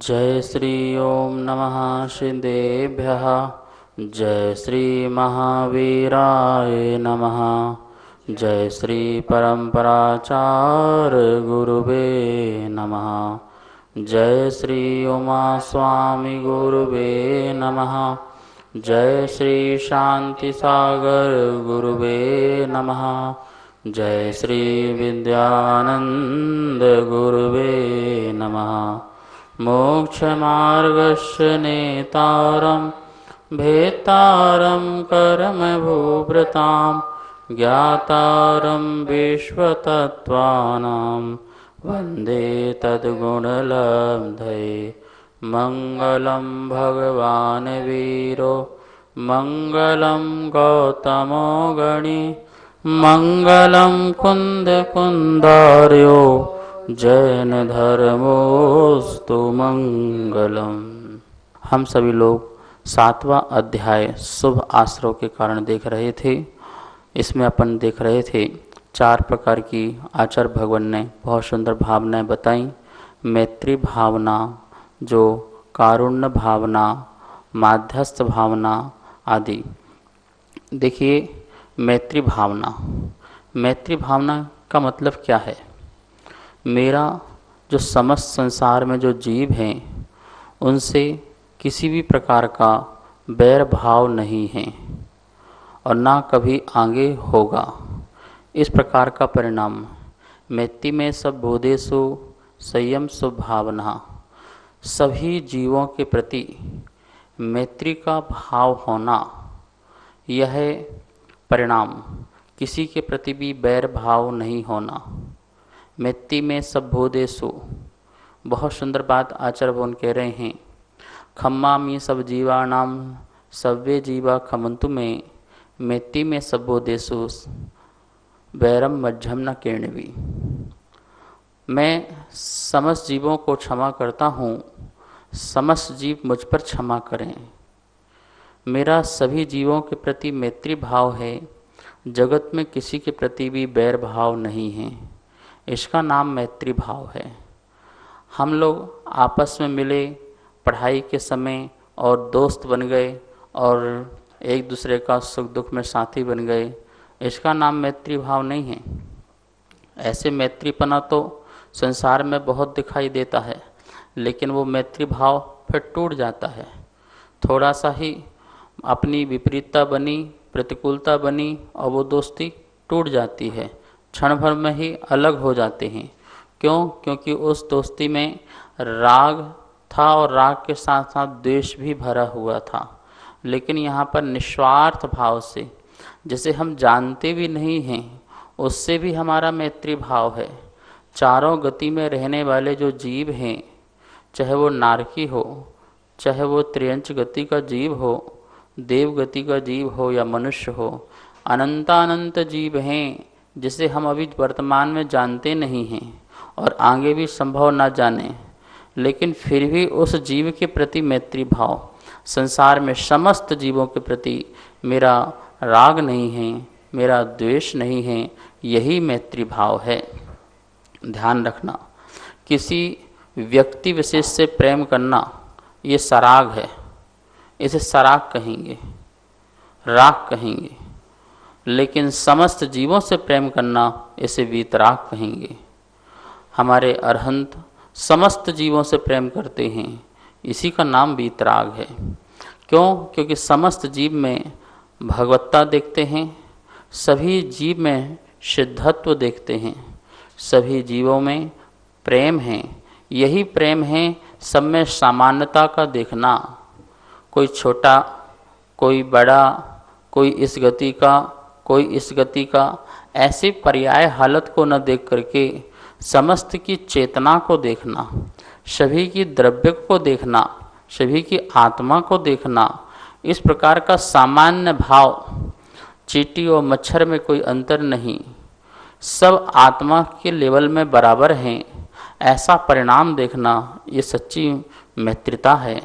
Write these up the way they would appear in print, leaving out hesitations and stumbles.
जय श्री ओम नमः सिद्धेभ्यः। जय श्री महावीराय नमः। जय श्री परम्पराचार्य गुरुवे नमः। जय श्री उमा स्वामी गुरुवे नमः। जय श्री शांति सागर गुरुवे नमः। जय श्री विद्यानंद गुरुवे नमः। मोक्षमार्गस्य नेतारं भेतारं कर्मभूभृतां ज्ञातारं विश्वतत्त्वानां वन्दे तद्गुणलब्धये। मङ्गलं भगवान् वीरो मङ्गलं गौतमो गणी मङ्गलं कुन्दकुन्दार्यो जैन धर्मोस्तु मंगलम। हम सभी लोग 7वां अध्याय शुभ आश्रव के कारण देख रहे थे। इसमें अपन देख रहे थे 4 प्रकार की आचार्य भगवान ने बहुत सुंदर भावनाएं बताई। मैत्री भावना, जो कारुण्य भावना, माध्यस्थ भावना आदि। देखिए, मैत्री भावना का मतलब क्या है? मेरा जो समस्त संसार में जो जीव हैं उनसे किसी भी प्रकार का बैर भाव नहीं है और ना कभी आगे होगा। इस प्रकार का परिणाम मैत्री में सब बोधेषु संयम स्वभावना। सभी जीवों के प्रति मैत्री का भाव होना, यह परिणाम। किसी के प्रति भी बैर भाव नहीं होना। मैत्री में सब बोधेषु। बहुत सुंदर बात आचार्य भगवान कह रहे हैं। खम्मामि सब जीवानाम सव्वे जीवा खमंतु में मैत्री में सब बोधेषु वैरम मध्यम न किरणवी। मैं समस्त जीवों को क्षमा करता हूँ, समस्त जीव मुझ पर क्षमा करें। मेरा सभी जीवों के प्रति मैत्री भाव है। जगत में किसी के प्रति भी बैर भाव नहीं है। इसका नाम मैत्री भाव है। हम लोग आपस में मिले पढ़ाई के समय और दोस्त बन गए और एक दूसरे का सुख दुख में साथी बन गए, इसका नाम मैत्री भाव नहीं है। ऐसे मैत्रीपना तो संसार में बहुत दिखाई देता है, लेकिन वो मैत्री भाव फिर टूट जाता है। थोड़ा सा ही अपनी विपरीतता बनी, प्रतिकूलता बनी और वो दोस्ती टूट जाती है। क्षण भर में ही अलग हो जाते हैं। क्यों? क्योंकि उस दोस्ती में राग था और राग के साथ साथ द्वेष भी भरा हुआ था। लेकिन यहाँ पर निस्वार्थ भाव से, जैसे हम जानते भी नहीं हैं, उससे भी हमारा मैत्री भाव है। चारों गति में रहने वाले जो जीव हैं, चाहे वो नारकी हो, चाहे वो त्रियंच गति का जीव हो, देव गति का जीव हो या मनुष्य हो, अनंतानंत जीव हैं जिसे हम अभी वर्तमान में जानते नहीं हैं और आगे भी संभव ना जाने, लेकिन फिर भी उस जीव के प्रति मैत्री भाव। संसार में समस्त जीवों के प्रति मेरा राग नहीं है, मेरा द्वेष नहीं है, यही मैत्री भाव है। ध्यान रखना, किसी व्यक्ति विशेष से प्रेम करना ये सराग है। इसे सराग कहेंगे, राग कहेंगे। लेकिन समस्त जीवों से प्रेम करना इसे वीतराग कहेंगे। हमारे अरहंत समस्त जीवों से प्रेम करते हैं, इसी का नाम वीतराग है। क्यों? क्योंकि समस्त जीव में भगवत्ता देखते हैं, सभी जीव में सिद्धत्व देखते हैं, सभी जीवों में प्रेम है। यही प्रेम है सब में सामान्यता का देखना। कोई छोटा, कोई बड़ा, कोई इस गति का, कोई इस गति का, ऐसे पर्याय हालत को न देख करके समस्त की चेतना को देखना, सभी की द्रव्य को देखना, सभी की आत्मा को देखना। इस प्रकार का सामान्य भाव। चींटी और मच्छर में कोई अंतर नहीं, सब आत्मा के लेवल में बराबर हैं, ऐसा परिणाम देखना, ये सच्ची मैत्रीता है।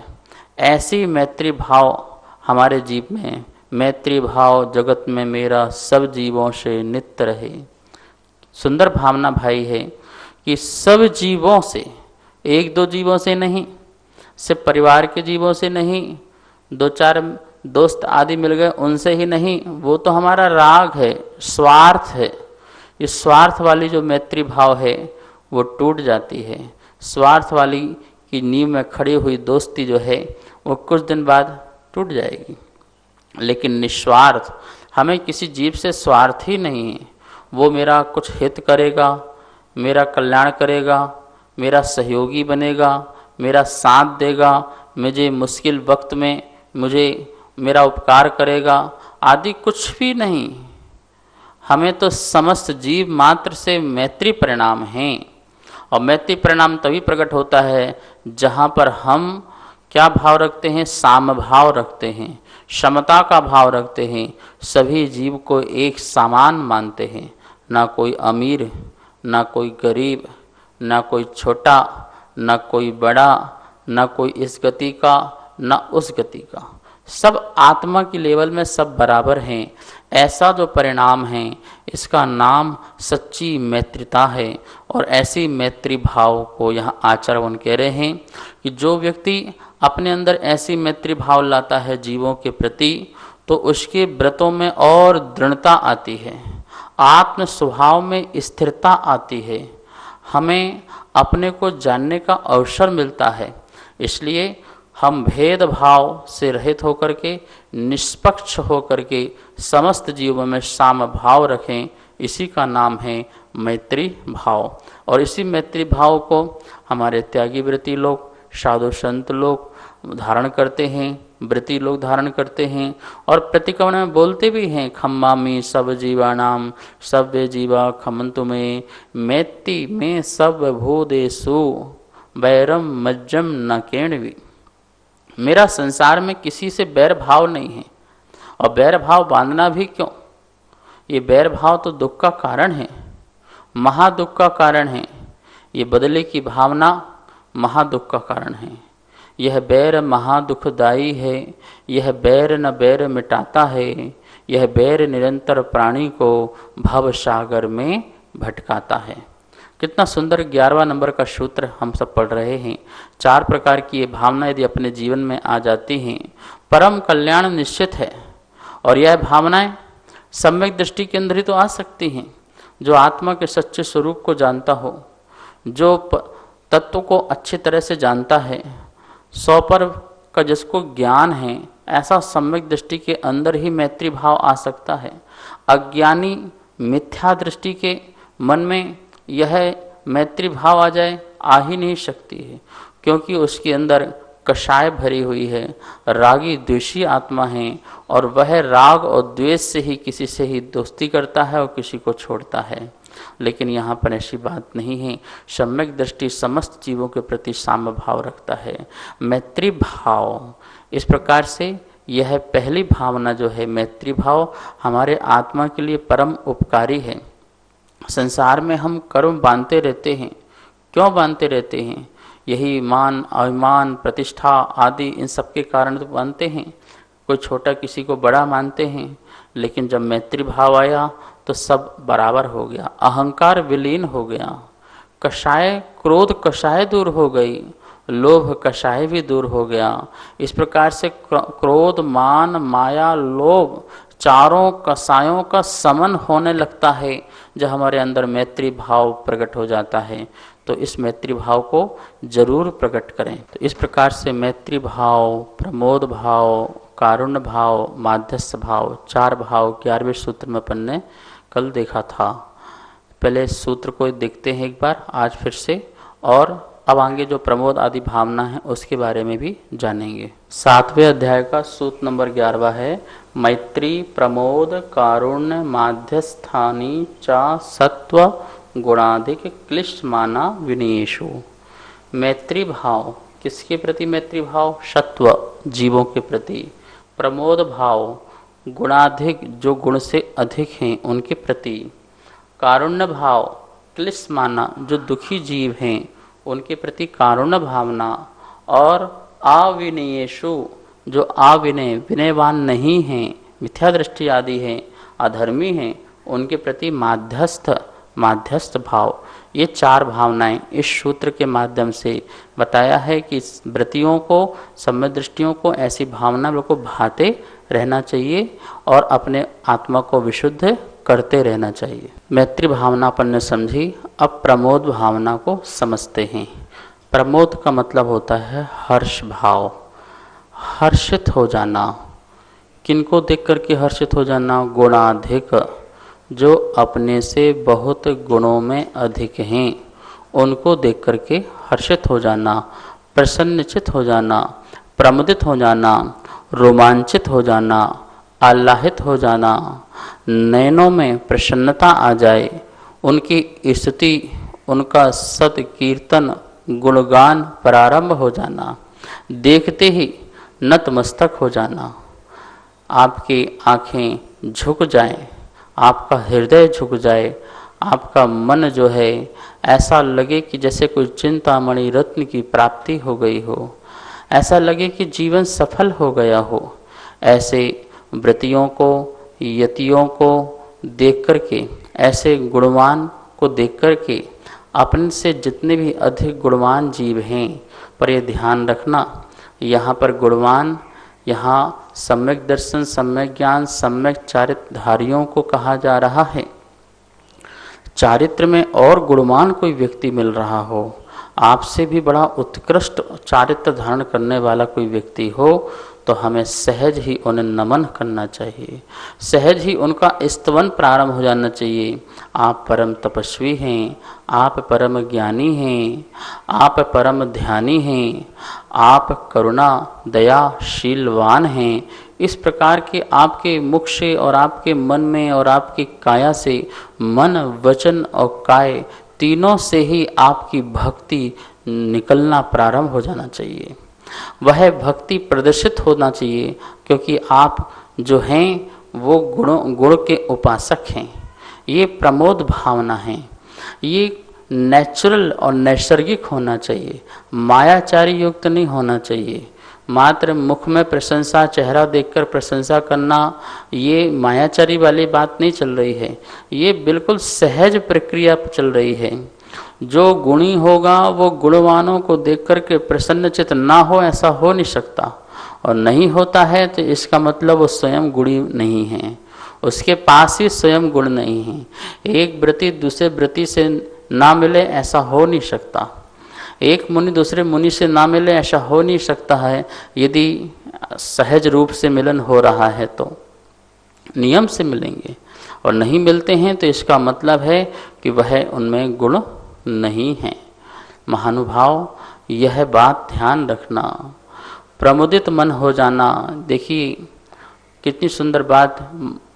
ऐसी मैत्री भाव हमारे जीव में। मैत्री भाव जगत में मेरा सब जीवों से नित्य रहे। सुंदर भावना भाई है कि सब जीवों से, एक दो जीवों से नहीं, सिर्फ परिवार के जीवों से नहीं, दो चार दोस्त आदि मिल गए उनसे ही नहीं, वो तो हमारा राग है, स्वार्थ है। इस स्वार्थ वाली जो मैत्री भाव है वो टूट जाती है। स्वार्थ वाली की नींव में खड़ी हुई दोस्ती जो है वो कुछ दिन बाद टूट जाएगी। लेकिन निस्वार्थ, हमें किसी जीव से स्वार्थ ही नहीं है। वो मेरा कुछ हित करेगा, मेरा कल्याण करेगा, मेरा सहयोगी बनेगा, मेरा साथ देगा, मुझे मुश्किल वक्त में मुझे मेरा उपकार करेगा आदि कुछ भी नहीं। हमें तो समस्त जीव मात्र से मैत्री परिणाम हैं। और मैत्री परिणाम तभी प्रकट होता है जहाँ पर हम क्या भाव रखते हैं? साम भाव रखते हैं, समता का भाव रखते हैं, सभी जीव को एक समान मानते हैं। ना कोई अमीर, ना कोई गरीब, ना कोई छोटा, ना कोई बड़ा, ना कोई इस गति का, ना उस गति का। सब आत्मा की लेवल में सब बराबर हैं। ऐसा जो परिणाम है इसका नाम सच्ची मैत्रिता है। और ऐसी मैत्री भाव को यहाँ आचरण कह रहे हैं कि जो व्यक्ति अपने अंदर ऐसी मैत्री भाव लाता है जीवों के प्रति, तो उसके व्रतों में और दृढ़ता आती है, आत्म स्वभाव में स्थिरता आती है, हमें अपने को जानने का अवसर मिलता है। इसलिए हम भेदभाव से रहित होकर के, निष्पक्ष होकर के समस्त जीवों में साम भाव रखें। इसी का नाम है मैत्री भाव। और इसी मैत्री भाव को हमारे त्यागी व्रती लोग, साधु संत लोग धारण करते हैं, व्रती लोग धारण करते हैं और प्रतिक्रमण में बोलते भी हैं, खम्मामी सब जीवानाम सव्य जीवा खमंतु में मैत्री में सब भूदेशु बैरम मज्जम न केणवी। मेरा संसार में किसी से बैर भाव नहीं है। और बैर भाव बांधना भी क्यों? ये बैर भाव तो दुख का कारण है, महादुख का कारण है। ये बदले की भावना महादुख का कारण है। यह बैर महादुखदायी है। यह बैर न बैर मिटाता है। यह बैर निरंतर प्राणी को भव सागर में भटकाता है। कितना सुंदर 11वां नंबर का सूत्र हम सब पढ़ रहे हैं। 4 प्रकार की ये भावना यदि अपने जीवन में आ जाती हैं, परम कल्याण निश्चित है। और यह भावनाएं सम्यक दृष्टि के अंदर ही तो आ सकती हैं। जो आत्मा के सच्चे स्वरूप को जानता हो, जो तत्व को अच्छी तरह से जानता है, 100 पर का जिसको ज्ञान है, ऐसा सम्यक दृष्टि के अंदर ही मैत्री भाव आ सकता है। अज्ञानी मिथ्या दृष्टि के मन में यह मैत्री भाव आ जाए, आ ही नहीं सकती है, क्योंकि उसके अंदर कषाय भरी हुई है, रागी द्वेषी आत्मा है और वह राग और द्वेष से ही किसी से ही दोस्ती करता है और किसी को छोड़ता है। लेकिन यहाँ पर ऐसी बात नहीं है। सम्यक दृष्टि समस्त जीवों के प्रति साम भाव रखता है, मैत्री भाव। इस प्रकार से यह पहली भावना जो है मैत्री भाव, हमारे आत्मा के लिए परम उपकारी है। संसार में हम कर्म बांधते रहते हैं। क्यों बांधते रहते हैं? यही मान अभिमान प्रतिष्ठा आदि इन सब के कारण तो बांधते हैं। कोई छोटा किसी को बड़ा मानते हैं, लेकिन जब मैत्री भाव आया तो सब बराबर हो गया, अहंकार विलीन हो गया, कषाय क्रोध कषाय दूर हो गई, लोभ कषाय भी दूर हो गया। इस प्रकार से क्रोध मान माया लोभ चारों कषायों का समन होने लगता है। जब हमारे अंदर मैत्री भाव प्रकट हो जाता है तो इस मैत्री भाव को जरूर प्रकट करें। तो इस प्रकार से मैत्री भाव, प्रमोद भाव, कारुण्य भाव, माध्यस्थ भाव, 4 भाव 11वें सूत्र में अपन ने कल देखा था। पहले सूत्र को देखते हैं एक बार आज फिर से, और अब आगे जो प्रमोद आदि भावना है उसके बारे में भी जानेंगे। 7वें अध्याय का सूत्र नंबर 11वां है, मैत्री प्रमोद कारुण्य माध्यस्थानी चा सत्व गुणाधिक क्लिष्ट माना विनयेषु। मैत्री भाव किसके प्रति? मैत्री भाव सत्व जीवों के प्रति। प्रमोद भाव गुणाधिक जो गुण से अधिक हैं उनके प्रति। कारुण्य भाव क्लिष्ट माना जो दुखी जीव हैं उनके प्रति कारुण्य भावना। और अविनयेषु जो अविनय विनयवान नहीं हैं, मिथ्या दृष्टि आदि हैं, अधर्मी हैं, उनके प्रति माध्यस्थ माध्यस्थ भाव, ये 4 भावनाएं इस सूत्र के माध्यम से बताया है कि व्रतियों को, सम्यक दृष्टियों को ऐसी भावना को भाते रहना चाहिए और अपने आत्मा को विशुद्ध करते रहना चाहिए। मैत्री भावना अपन ने समझी। अब प्रमोद भावना को समझते हैं। प्रमोद का मतलब होता है हर्ष भाव, हर्षित हो जाना। किनको देख करके हर्षित हो जाना? गुणाधिक, जो अपने से बहुत गुणों में अधिक हैं, उनको देख करके हर्षित हो जाना, प्रसन्नचित हो जाना, प्रमुदित हो जाना, रोमांचित हो जाना, आह्लादित हो जाना, नयनों में प्रसन्नता आ जाए, उनकी स्तुति, उनका सत कीर्तन गुणगान प्रारंभ हो जाना, देखते ही नतमस्तक हो जाना, आपकी आँखें झुक जाएं, आपका हृदय झुक जाए, आपका मन जो है ऐसा लगे कि जैसे कोई चिंतामणि रत्न की प्राप्ति हो गई हो, ऐसा लगे कि जीवन सफल हो गया हो। ऐसे व्रतियों को, यतियों को देख करके, ऐसे गुणवान को देख करके, अपने से जितने भी अधिक गुणवान जीव हैं, पर ये ध्यान रखना, यहाँ पर गुणवान, यहाँ सम्यक दर्शन, सम्यक ज्ञान, सम्यक चारित्रधारियों को कहा जा रहा है। चारित्र में और गुणवान कोई व्यक्ति मिल रहा हो, आपसे भी बड़ा उत्कृष्ट चारित्र धारण करने वाला कोई व्यक्ति हो, तो हमें सहज ही उन्हें नमन करना चाहिए, सहज ही उनका स्तवन प्रारंभ हो जाना चाहिए। आप परम तपस्वी हैं, आप परम ज्ञानी हैं, आप परम ध्यानी हैं, आप करुणा दया शीलवान हैं। इस प्रकार के आपके मुख से और आपके मन में और आपकी काया से, मन वचन और काय तीनों से ही आपकी भक्ति निकलना प्रारंभ हो जाना चाहिए। वह भक्ति प्रदर्शित होना चाहिए, क्योंकि आप जो हैं वो गुण के उपासक हैं। ये प्रमोद भावना है, ये नेचुरल और नैसर्गिक होना चाहिए, मायाचारी युक्त नहीं होना चाहिए। मात्र मुख में प्रशंसा, चेहरा देखकर प्रशंसा करना, ये मायाचारी वाली बात नहीं चल रही है, ये बिल्कुल सहज प्रक्रिया चल रही है। जो गुणी होगा वो गुणवानों को देख करके प्रसन्नचित ना हो, ऐसा हो नहीं सकता। और नहीं होता है तो इसका मतलब वो स्वयं गुणी नहीं है, उसके पास ही स्वयं गुण नहीं है। एक व्रति दूसरे व्रति से ना मिले, ऐसा हो नहीं सकता। एक मुनि दूसरे मुनि से ना मिले, ऐसा हो नहीं सकता है। यदि सहज रूप से मिलन हो रहा है तो नियम से मिलेंगे, और नहीं मिलते हैं तो इसका मतलब है कि वह उनमें गुण नहीं है। महानुभाव, यह बात ध्यान रखना। प्रमुदित मन हो जाना, देखिए कितनी सुंदर बात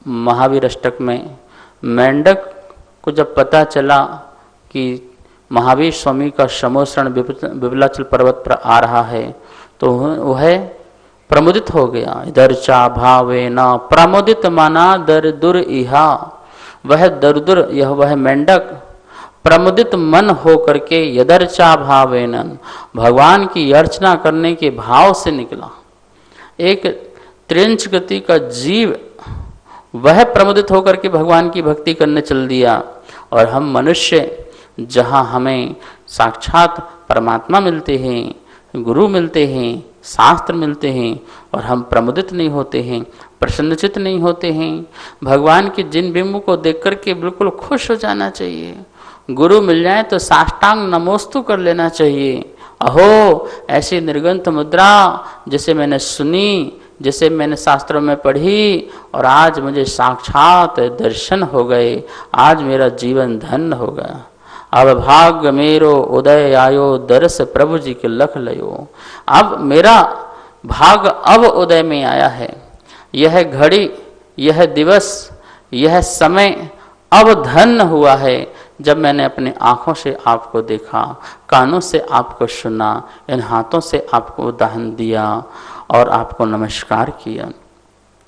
महावीर अष्टक में। मेंढक को जब पता चला कि महावीर स्वामी का समोसरण विबलाचल पर्वत पर आ रहा है, तो वह प्रमुदित हो गया। इधर चा भावे न प्रमुदित माना दर दुर इहा। वह दरदुर, यह वह मेंढक प्रमुदित मन हो करके यदर्चा भावेन, भगवान की अर्चना करने के भाव से निकला। एक त्रिंच गति का जीव वह प्रमुदित होकर के भगवान की भक्ति करने चल दिया। और हम मनुष्य, जहाँ हमें साक्षात परमात्मा मिलते हैं, गुरु मिलते हैं, शास्त्र मिलते हैं, और हम प्रमुदित नहीं होते हैं, प्रसन्नचित नहीं होते हैं। भगवान के जिन बिंब को देख करके बिल्कुल खुश हो जाना चाहिए। गुरु मिल जाए तो साष्टांग नमोस्तु कर लेना चाहिए। अहो, ऐसी निर्गंथ मुद्रा जिसे मैंने सुनी, जिसे मैंने शास्त्रों में पढ़ी, और आज मुझे साक्षात दर्शन हो गए, आज मेरा जीवन धन्य हो गया। अब भाग्य मेरो उदय आयो, दरस प्रभु जी के लख लयो। अब मेरा भाग अब उदय में आया है। यह घड़ी, यह दिवस, यह समय अब धन्य हुआ है, जब मैंने अपने आँखों से आपको देखा, कानों से आपको सुना, इन हाथों से आपको दान दिया और आपको नमस्कार किया।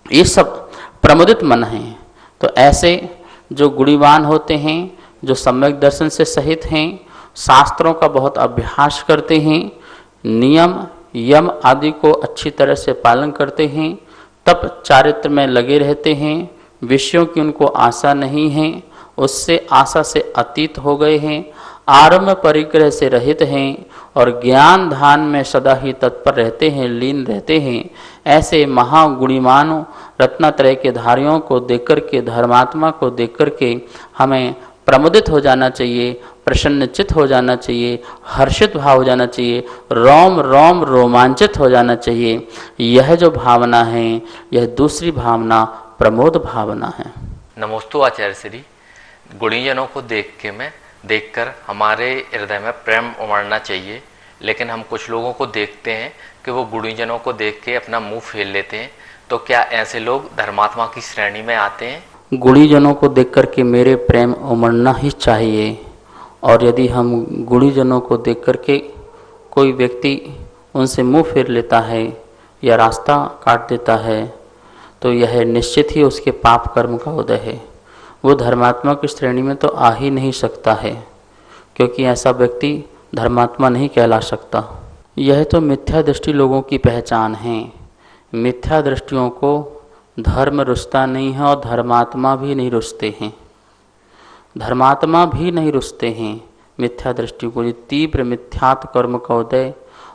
ये सब प्रमुदित मन हैं। तो ऐसे जो गुणवान होते हैं, जो सम्यक दर्शन से सहित हैं, शास्त्रों का बहुत अभ्यास करते हैं, नियम यम आदि को अच्छी तरह से पालन करते हैं, तप चारित्र में लगे रहते हैं, विषयों की उनको आशा नहीं है, उससे आशा से अतीत हो गए हैं, आरम्भ परिग्रह से रहित हैं और ज्ञान ध्यान में सदा ही तत्पर रहते हैं, लीन रहते हैं। ऐसे महागुणिमानों रत्नत्रय के धारियों को देख कर के, धर्मात्मा को देख कर के हमें प्रमुदित हो जाना चाहिए, प्रसन्नचित हो जाना चाहिए, हर्षित भाव हो जाना चाहिए, रोम रोम रोमांचित हो जाना चाहिए। यह जो भावना है, यह दूसरी भावना प्रमोद भावना है। नमोस्तु आचार्य श्री। गुणीजनों को देखकर हमारे हृदय में प्रेम उमड़ना चाहिए, लेकिन हम कुछ लोगों को देखते हैं कि वो गुणीजनों को देख के अपना मुंह फेर लेते हैं। तो क्या ऐसे लोग धर्मात्मा की श्रेणी में आते हैं? गुणीजनों को देख कर के मेरे प्रेम उमड़ना ही चाहिए, और यदि हम गुणीजनों को देख कर के कोई व्यक्ति उनसे मुंह फेर लेता है या रास्ता काट देता है, तो यह निश्चित ही उसके पाप कर्म का उदय है। वो धर्मात्मा की श्रेणी में तो आ ही नहीं सकता है, क्योंकि ऐसा व्यक्ति धर्मात्मा नहीं कहला सकता। यह तो मिथ्या दृष्टि लोगों की पहचान है। मिथ्या दृष्टियों को धर्म रुचता नहीं है और धर्मात्मा भी नहीं रुचते हैं। धर्मात्मा भी नहीं रुचते हैं मिथ्या दृष्टि को। तीव्र मिथ्यात्व कर्म का उदय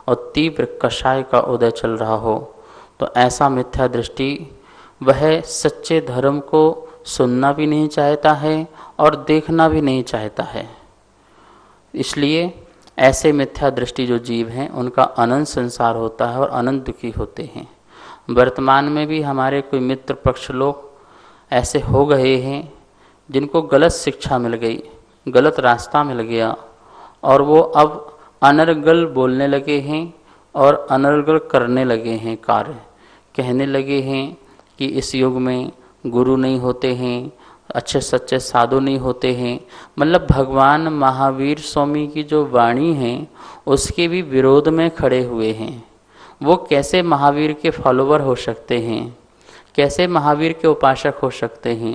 और तीव्र कषाय का उदय चल रहा हो, तो ऐसा मिथ्या दृष्टि वह सच्चे धर्म को सुनना भी नहीं चाहता है और देखना भी नहीं चाहता है। इसलिए ऐसे मिथ्या दृष्टि जो जीव हैं, उनका अनंत संसार होता है और अनंत दुखी होते हैं। वर्तमान में भी हमारे कोई मित्र पक्ष लोग ऐसे हो गए हैं जिनको गलत शिक्षा मिल गई, गलत रास्ता मिल गया, और वो अब अनर्गल बोलने लगे हैं और अनर्गल करने लगे हैं कार्य। कहने लगे हैं कि इस युग में गुरु नहीं होते हैं, अच्छे सच्चे साधु नहीं होते हैं। मतलब भगवान महावीर स्वामी की जो वाणी है उसके भी विरोध में खड़े हुए हैं। वो कैसे महावीर के फॉलोवर हो सकते हैं, कैसे महावीर के उपासक हो सकते हैं।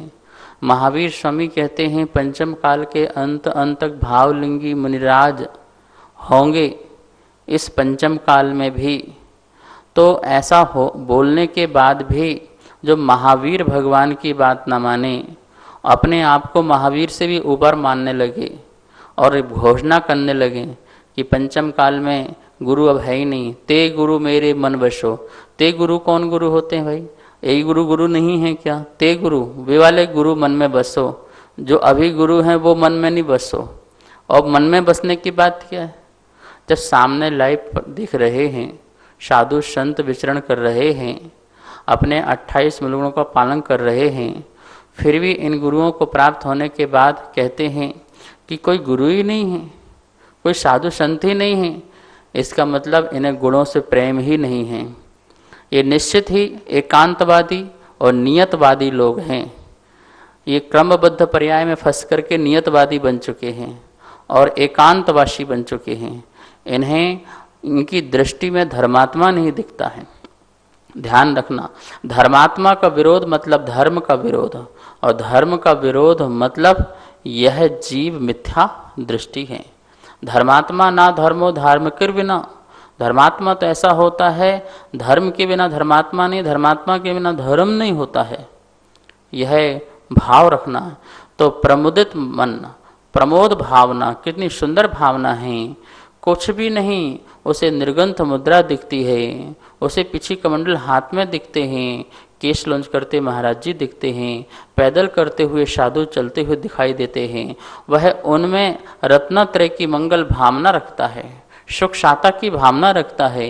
महावीर स्वामी कहते हैं पंचम काल के अंत तक भावलिंगी मुनिराज होंगे इस पंचम काल में भी। तो ऐसा हो बोलने के बाद भी जो महावीर भगवान की बात न माने, अपने आप को महावीर से भी ऊपर मानने लगे और घोषणा करने लगे कि पंचम काल में गुरु अब है ही नहीं, ते गुरु मेरे मन बसो। ते गुरु कौन गुरु होते हैं भाई? यही गुरु गुरु नहीं है क्या? ते गुरु वे वाले गुरु मन में बसो, जो अभी गुरु हैं वो मन में नहीं बसो। और मन में बसने की बात क्या है? जब सामने लाइव दिख रहे हैं, साधु संत विचरण कर रहे हैं, अपने 28 मूलों का पालन कर रहे हैं, फिर भी इन गुरुओं को प्राप्त होने के बाद कहते हैं कि कोई गुरु ही नहीं है, कोई साधु संत ही नहीं है। इसका मतलब इन्हें गुणों से प्रेम ही नहीं है। ये निश्चित ही एकांतवादी और नियतवादी लोग हैं। ये क्रमबद्ध पर्याय में फंस करके नियतवादी बन चुके हैं और एकांतवासी बन चुके हैं। इन्हें इनकी दृष्टि में धर्मात्मा नहीं दिखता है। ध्यान रखना, धर्मात्मा का विरोध मतलब धर्म का विरोध, और धर्म का विरोध मतलब यह जीव मिथ्या दृष्टि है। धर्मात्मा ना धर्मो धार्मिक बिना। धर्मात्मा तो ऐसा होता है, धर्म के बिना धर्मात्मा नहीं, धर्मात्मा के बिना धर्म नहीं होता है। यह भाव रखना है। तो प्रमुदित मन, प्रमोद भावना कितनी सुंदर भावना है। कुछ भी नहीं, उसे निर्गंथ मुद्रा दिखती है, उसे पीछे कमंडल हाथ में दिखते हैं, केश लॉन्च करते महाराज जी दिखते हैं, पैदल करते हुए साधु चलते हुए दिखाई देते हैं। वह उनमें रत्नत्रय की मंगल भावना रखता है, सुख शाता की भावना रखता है।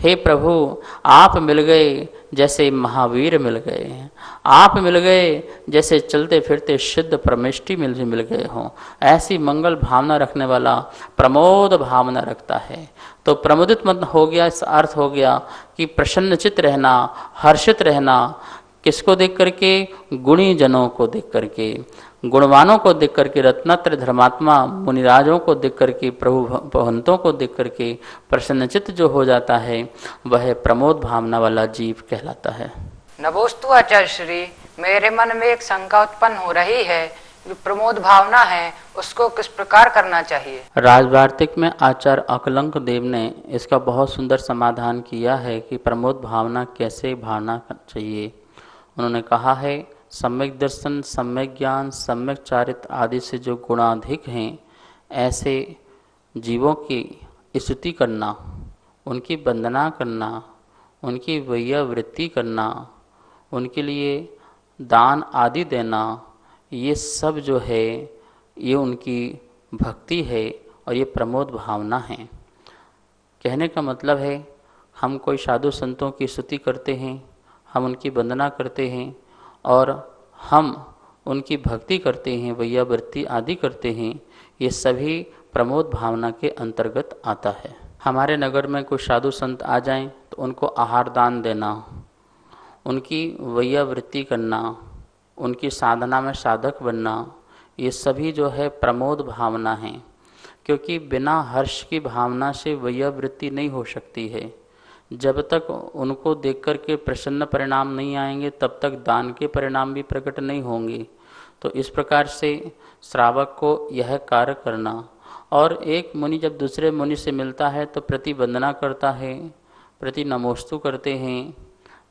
हे प्रभु, आप मिल गए जैसे महावीर मिल गए, आप मिल गए जैसे चलते फिरते सिद्ध परमेष्टि मिल गए हों। ऐसी मंगल भावना रखने वाला प्रमोद भावना रखता है। तो प्रमोदित मन हो गया, इस अर्थ हो गया कि प्रसन्नचित रहना, हर्षित रहना। किसको देख करके? गुणी जनों को देख करके, गुणवानों को देख करके, रत्नत्र धर्मात्मा मुनिराजों को देख करके, प्रभु भवंतों को देख करके प्रसन्नचित जो हो जाता है, वह प्रमोद भावना वाला जीव कहलाता है। नमोस्तु आचार्य श्री। मेरे मन में एक शंका उत्पन्न हो रही है, जो प्रमोद भावना है उसको किस प्रकार करना चाहिए? राजवार्तिक में आचार्य अकलंक देव ने इसका बहुत सुंदर समाधान किया है कि प्रमोद भावना कैसे भावना चाहिए। उन्होंने कहा है, सम्यक दर्शन, सम्यक ज्ञान, सम्यक चारित्र आदि से जो गुणाधिक हैं, ऐसे जीवों की स्तुति करना, उनकी वंदना करना, उनकी वैयावृत्ति करना, उनके लिए दान आदि देना, ये सब जो है ये उनकी भक्ति है और ये प्रमोद भावना है। कहने का मतलब है हम कोई साधु संतों की स्तुति करते हैं, हम उनकी वंदना करते हैं और हम उनकी भक्ति करते हैं, वैयावृत्ति आदि करते हैं, ये सभी प्रमोद भावना के अंतर्गत आता है। हमारे नगर में कोई साधु संत आ जाएं तो उनको आहार दान देना, उनकी वैयावृत्ति करना, उनकी साधना में साधक बनना, ये सभी जो है प्रमोद भावना है। क्योंकि बिना हर्ष की भावना से वैयावृत्ति नहीं हो सकती है। जब तक उनको देख कर के प्रसन्न परिणाम नहीं आएंगे तब तक दान के परिणाम भी प्रकट नहीं होंगे। तो इस प्रकार से श्रावक को यह कार्य करना। और एक मुनि जब दूसरे मुनि से मिलता है तो प्रति वंदना करता है, प्रति नमोस्तु करते हैं,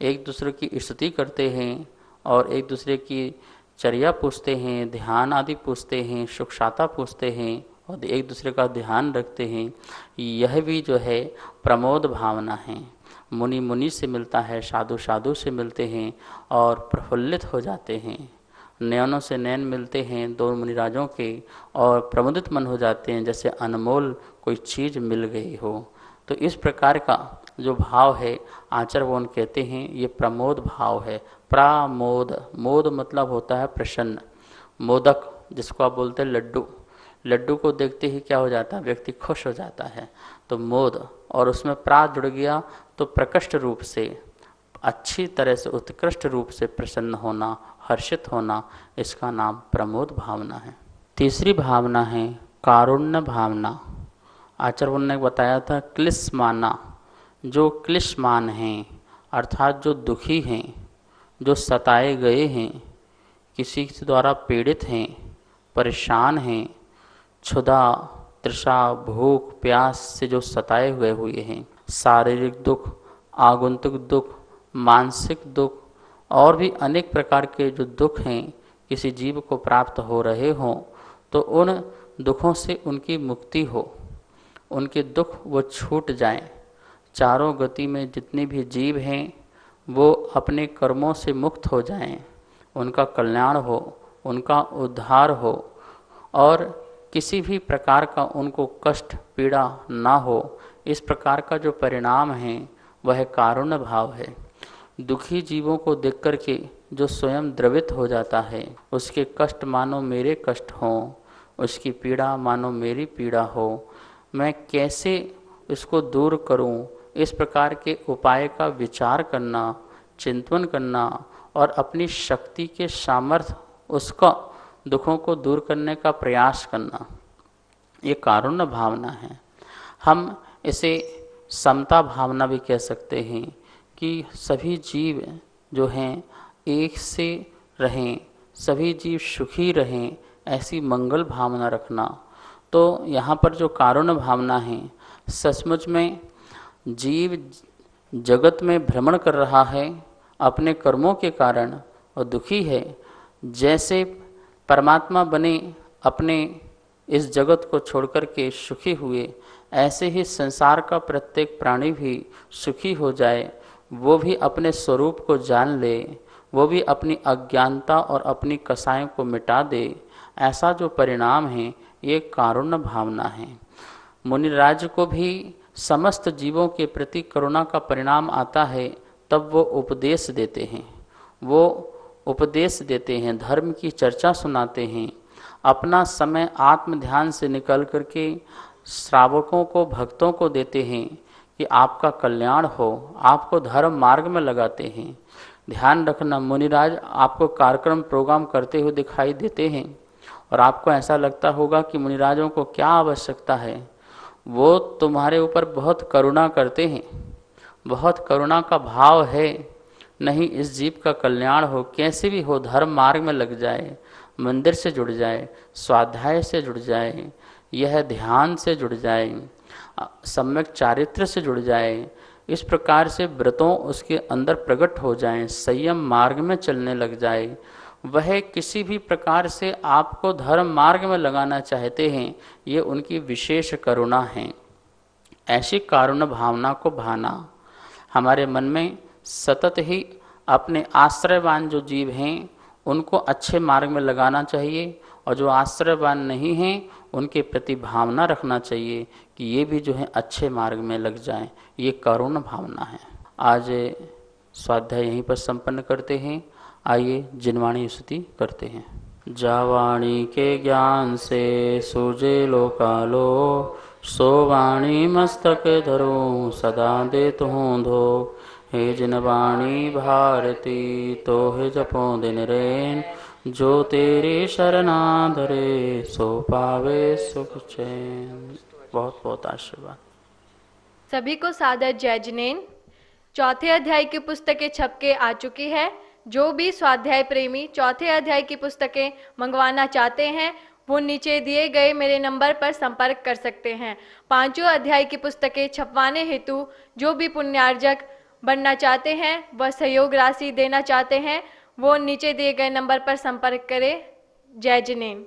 एक दूसरे की स्तुति करते हैं और एक दूसरे की चर्या पूछते हैं, ध्यान आदि पूछते हैं, सुख शांता पूछते हैं और एक दूसरे का ध्यान रखते हैं। यह भी जो है प्रमोद भावना है। मुनि मुनि से मिलता है, साधु साधु से मिलते हैं और प्रफुल्लित हो जाते हैं। नयनों से नयन मिलते हैं दो मुनिराजों के और प्रमुदित मन हो जाते हैं, जैसे अनमोल कोई चीज़ मिल गई हो। तो इस प्रकार का जो भाव है आचरवन कहते हैं, ये प्रमोद भाव है। प्रामोद, मोद मतलब होता है प्रसन्न। मोदक जिसको आप बोलते हैं लड्डू, लड्डू को देखते ही क्या हो जाता है, व्यक्ति खुश हो जाता है। तो मोद और उसमें प्रा जुड़ गया तो प्रकृष्ट रूप से, अच्छी तरह से, उत्कृष्ट रूप से प्रसन्न होना, हर्षित होना, इसका नाम प्रमोद भावना है। तीसरी भावना है कारुण्य भावना। आचार्य ने बताया था क्लिश्माना, जो क्लिश्मान हैं अर्थात जो दुखी हैं, जो सताए गए हैं, किसी के द्वारा पीड़ित हैं, परेशान हैं, क्षुधा तृषा भूख प्यास से जो सताए हुए हैं, शारीरिक दुख, आगंतुक दुख, मानसिक दुख और भी अनेक प्रकार के जो दुख हैं किसी जीव को प्राप्त हो रहे हों, तो उन दुखों से उनकी मुक्ति हो, उनके दुख वो छूट जाएं। चारों गति में जितने भी जीव हैं वो अपने कर्मों से मुक्त हो जाएं, उनका कल्याण हो, उनका उद्धार हो और किसी भी प्रकार का उनको कष्ट पीड़ा ना हो। इस प्रकार का जो परिणाम है वह कारुण्य भाव है। दुखी जीवों को देख कर के जो स्वयं द्रवित हो जाता है, उसके कष्ट मानो मेरे कष्ट हों, उसकी पीड़ा मानो मेरी पीड़ा हो, मैं कैसे इसको दूर करूं, इस प्रकार के उपाय का विचार करना, चिंतन करना और अपनी शक्ति के सामर्थ्य उसका दुखों को दूर करने का प्रयास करना, ये कारुण्य भावना है। हम इसे समता भावना भी कह सकते हैं कि सभी जीव जो हैं एक से रहें, सभी जीव सुखी रहें, ऐसी मंगल भावना रखना। तो यहाँ पर जो कारुण्य भावना है, सचमुच में जीव जगत में भ्रमण कर रहा है अपने कर्मों के कारण और दुखी है। जैसे परमात्मा बने अपने इस जगत को छोड़कर के सुखी हुए, ऐसे ही संसार का प्रत्येक प्राणी भी सुखी हो जाए, वो भी अपने स्वरूप को जान ले, वो भी अपनी अज्ञानता और अपनी कसायों को मिटा दे, ऐसा जो परिणाम है ये कारुण्य भावना है। मुनिराज को भी समस्त जीवों के प्रति करुणा का परिणाम आता है, तब वो उपदेश देते हैं, वो उपदेश देते हैं, धर्म की चर्चा सुनाते हैं, अपना समय आत्म ध्यान से निकल करके श्रावकों को, भक्तों को देते हैं कि आपका कल्याण हो, आपको धर्म मार्ग में लगाते हैं। ध्यान रखना, मुनिराज आपको कार्यक्रम प्रोग्राम करते हुए दिखाई देते हैं और आपको ऐसा लगता होगा कि मुनिराजों को क्या आवश्यकता है, वो तुम्हारे ऊपर बहुत करुणा करते हैं, बहुत करुणा का भाव है, नहीं इस जीव का कल्याण हो, कैसे भी हो धर्म मार्ग में लग जाए, मंदिर से जुड़ जाए, स्वाध्याय से जुड़ जाए, यह ध्यान से जुड़ जाए, सम्यक चारित्र से जुड़ जाए, इस प्रकार से व्रतों उसके अंदर प्रकट हो जाएं, संयम मार्ग में चलने लग जाए, वह किसी भी प्रकार से आपको धर्म मार्ग में लगाना चाहते हैं, ये उनकी विशेष करुणा है। ऐसी कारुण्य भावना को भाना हमारे मन में सतत ही अपने आश्रयवान जो जीव हैं उनको अच्छे मार्ग में लगाना चाहिए, और जो आश्रयवान नहीं हैं उनके प्रति भावना रखना चाहिए कि ये भी जो है अच्छे मार्ग में लग जाएं। ये करुण भावना है। आज स्वाध्याय यहीं पर संपन्न करते हैं। आइए जिनवाणी स्तुति करते हैं। जावाणी के ज्ञान से सूझे लोकालो, सो वाणी मस्तक धरो सदा देत हूँ धो। हे जिनवाणी भारती तो हे जपो दिन रैन, जो तेरे शरणा धरे सो पावे सुख चैन। बहुत बहुत आशीर्वाद। सभी को सादर जय जिनेन। चौथे अध्याय की पुस्तकें छप के आ चुकी है। जो भी स्वाध्याय प्रेमी चौथे अध्याय की पुस्तकें मंगवाना चाहते हैं वो नीचे दिए गए मेरे नंबर पर संपर्क कर सकते हैं। पांचों अध्याय की पुस्तकें छपवाने हेतु जो भी पुण्यार्जक बनना चाहते हैं, वह सहयोग राशि देना चाहते हैं, वो नीचे दिए गए नंबर पर संपर्क करें। जय जिनेन।